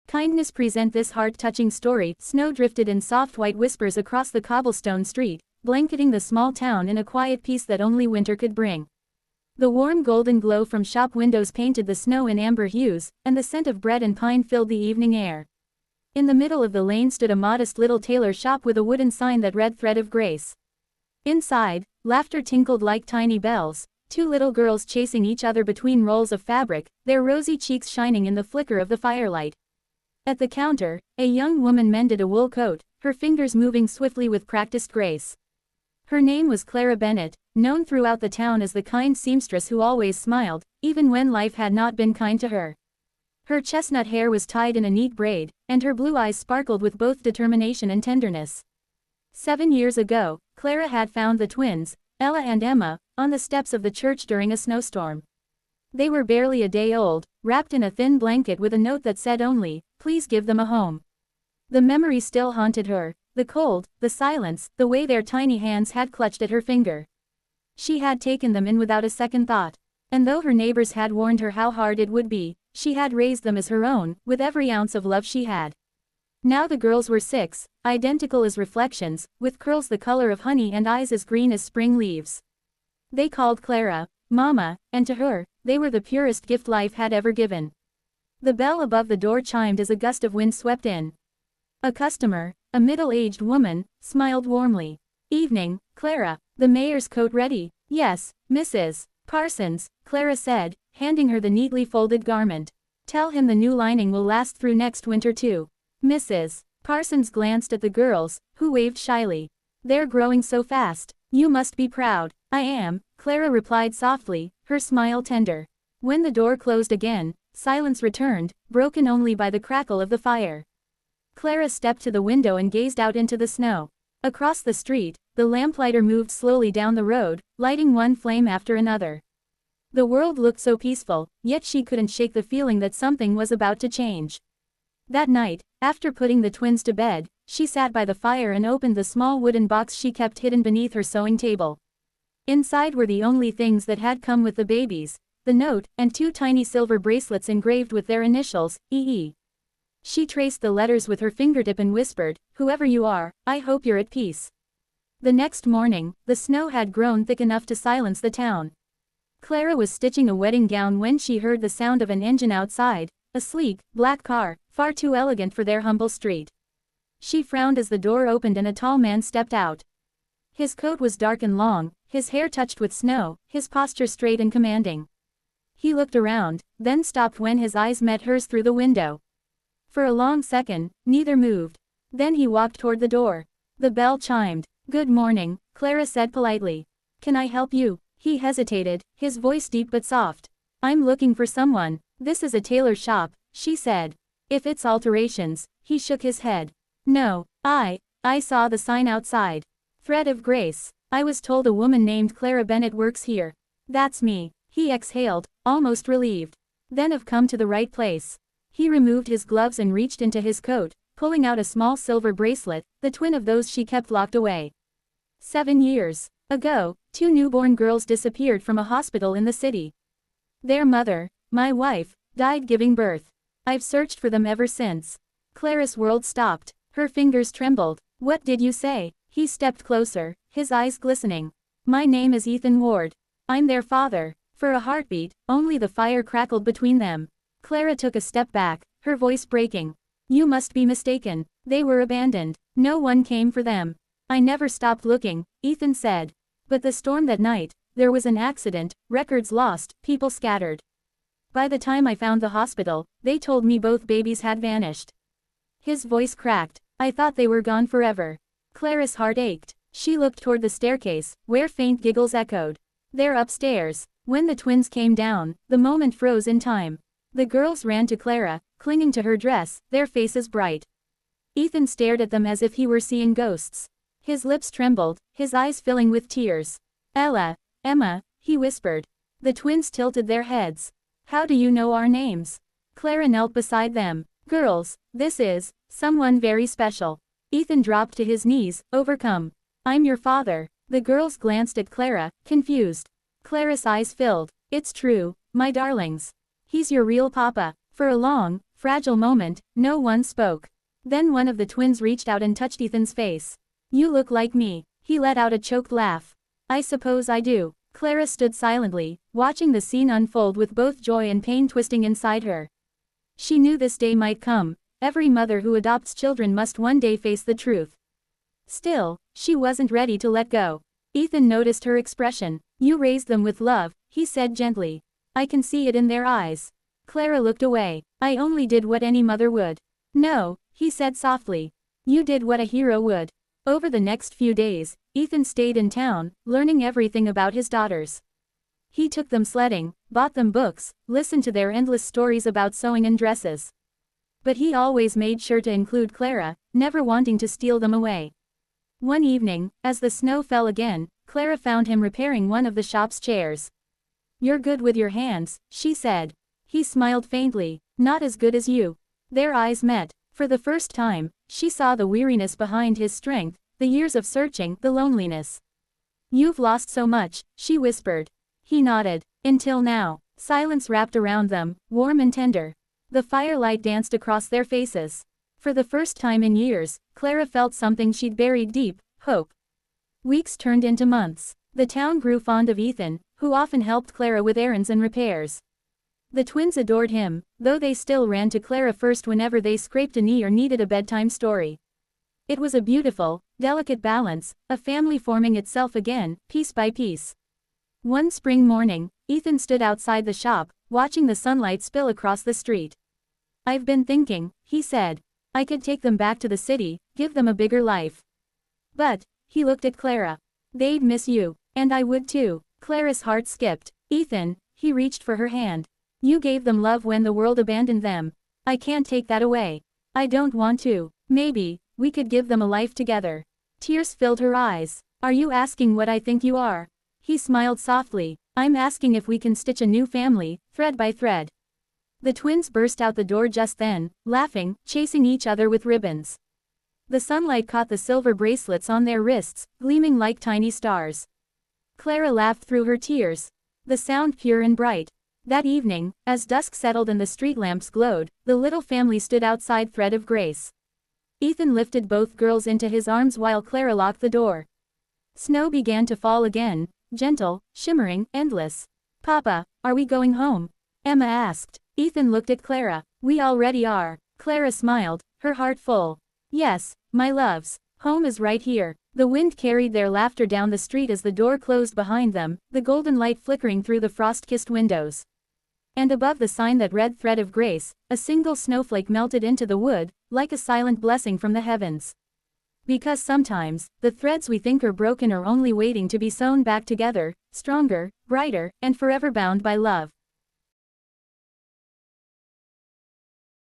Kindness present this heart-touching story. Snow drifted in soft white whispers across the cobblestone street, blanketing the small town in a quiet peace that only winter could bring. The warm golden glow from shop windows painted the snow in amber hues, and the scent of bread and pine filled the evening air. In the middle of the lane stood a modest little tailor shop with a wooden sign that read "Thread of Grace." Inside, laughter tinkled like tiny bells, two little girls chasing each other between rolls of fabric, their rosy cheeks shining in the flicker of the firelight. At the counter, a young woman mended a wool coat, her fingers moving swiftly with practiced grace. Her name was Clara Bennett, known throughout the town as the kind seamstress who always smiled, even when life had not been kind to her. Her chestnut hair was tied in a neat braid, and her blue eyes sparkled with both determination and tenderness. 7 years ago, Clara had found the twins, Ella and Emma, on the steps of the church during a snowstorm. They were barely a day old, wrapped in a thin blanket with a note that said only, "Please give them a home." The memory still haunted her, the cold, the silence, the way their tiny hands had clutched at her finger. She had taken them in without a second thought. And though her neighbors had warned her how hard it would be, she had raised them as her own, with every ounce of love she had. Now the girls were 6, identical as reflections, with curls the color of honey and eyes as green as spring leaves. They called Clara Mama, and to her, they were the purest gift life had ever given. The bell above the door chimed as a gust of wind swept in. A customer, a middle-aged woman, smiled warmly. "Evening, Clara. The mayor's coat ready?" "Yes, Mrs. Parsons," Clara said, handing her the neatly folded garment. "Tell him the new lining will last through next winter too." Mrs. Parsons glanced at the girls, who waved shyly. "They're growing so fast. You must be proud." "I am," Clara replied softly, her smile tender. When the door closed again, silence returned, broken only by the crackle of the fire. Clara stepped to the window and gazed out into the snow. Across the street, the lamplighter moved slowly down the road, lighting one flame after another. The world looked so peaceful, yet she couldn't shake the feeling that something was about to change. That night, after putting the twins to bed, she sat by the fire and opened the small wooden box she kept hidden beneath her sewing table. Inside were the only things that had come with the babies, the note, and 2 tiny silver bracelets engraved with their initials, E.E. She traced the letters with her fingertip and whispered, "Whoever you are, I hope you're at peace." The next morning, the snow had grown thick enough to silence the town. Clara was stitching a wedding gown when she heard the sound of an engine outside, a sleek, black car, far too elegant for their humble street. She frowned as the door opened and a tall man stepped out. His coat was dark and long, his hair touched with snow, his posture straight and commanding. He looked around, then stopped when his eyes met hers through the window. For a long second, neither moved. Then he walked toward the door. The bell chimed. "Good morning," Clara said politely. "Can I help you?" He hesitated, his voice deep but soft. "I'm looking for someone." "This is a tailor shop," she said. "If it's alterations," he shook his head. "No, I saw the sign outside. Thread of Grace. I was told a woman named Clara Bennett works here." "That's me." He exhaled, almost relieved. "Then I've come to the right place." He removed his gloves and reached into his coat, pulling out a small silver bracelet, the twin of those she kept locked away. 7 years ago, 2 newborn girls disappeared from a hospital in the city. Their mother, my wife, died giving birth. I've searched for them ever since. Clara's world stopped. Her fingers trembled. "What did you say?" He stepped closer, his eyes glistening. "My name is Ethan Ward. I'm their father." For a heartbeat, only the fire crackled between them. Clara took a step back, her voice breaking. "You must be mistaken. They were abandoned. No one came for them." "I never stopped looking," Ethan said. "But the storm that night, there was an accident, records lost, people scattered. By the time I found the hospital, they told me both babies had vanished." His voice cracked. "I thought they were gone forever." Clara's heart ached. She looked toward the staircase, where faint giggles echoed. "They're upstairs." When the twins came down, the moment froze in time. The girls ran to Clara, clinging to her dress, their faces bright. Ethan stared at them as if he were seeing ghosts. His lips trembled, his eyes filling with tears. "Ella, Emma," he whispered. The twins tilted their heads. "How do you know our names?" Clara knelt beside them. "Girls, this is someone very special." Ethan dropped to his knees, overcome. "I'm your father." The girls glanced at Clara, confused. Clara's eyes filled. "It's true, my darlings. He's your real papa." For a long, fragile moment, no one spoke. Then one of the twins reached out and touched Ethan's face. You look like me. He let out a choked laugh. I suppose I do. Clara stood silently, watching the scene unfold with both joy and pain twisting inside her. She knew this day might come. Every mother who adopts children must one day face the truth. Still, she wasn't ready to let go. Ethan noticed her expression. You raised them with love, he said gently. I can see it in their eyes. Clara looked away. I only did what any mother would. No, he said softly. You did what a hero would. Over the next few days, Ethan stayed in town, learning everything about his daughters. He took them sledding, bought them books, listened to their endless stories about sewing and dresses. But he always made sure to include Clara, never wanting to steal them away. One evening, as the snow fell again, Clara found him repairing one of the shop's chairs. You're good with your hands, she said. He smiled faintly. Not as good as you. Their eyes met. For the first time, she saw the weariness behind his strength, the years of searching, the loneliness. You've lost so much, she whispered. He nodded. Until now. Silence wrapped around them, warm and tender. The firelight danced across their faces. For the first time in years, Clara felt something she'd buried deep, hope. Weeks turned into months. The town grew fond of Ethan, who often helped Clara with errands and repairs. The twins adored him, though they still ran to Clara first whenever they scraped a knee or needed a bedtime story. It was a beautiful, delicate balance, a family forming itself again, piece by piece. One spring morning, Ethan stood outside the shop, watching the sunlight spill across the street. I've been thinking, he said. I could take them back to the city, give them a bigger life. But, he looked at Clara. They'd miss you. And I would too. Clara's heart skipped. Ethan, he reached for her hand. You gave them love when the world abandoned them. I can't take that away. I don't want to. Maybe, we could give them a life together. Tears filled her eyes. Are you asking what I think you are? He smiled softly. I'm asking if we can stitch a new family, thread by thread. The twins burst out the door just then, laughing, chasing each other with ribbons. The sunlight caught the silver bracelets on their wrists, gleaming like tiny stars. Clara laughed through her tears. The sound pure and bright. That evening, as dusk settled and the street lamps glowed, the little family stood outside Thread of Grace. Ethan lifted both girls into his arms while Clara locked the door. Snow began to fall again, gentle, shimmering, endless. Papa, are we going home? Emma asked. Ethan looked at Clara. We already are. Clara smiled, her heart full. Yes, my loves. Home is right here. The wind carried their laughter down the street as the door closed behind them, the golden light flickering through the frost-kissed windows. And above the sign that read Thread of Grace, a single snowflake melted into the wood, like a silent blessing from the heavens. Because sometimes, the threads we think are broken are only waiting to be sewn back together, stronger, brighter, and forever bound by love.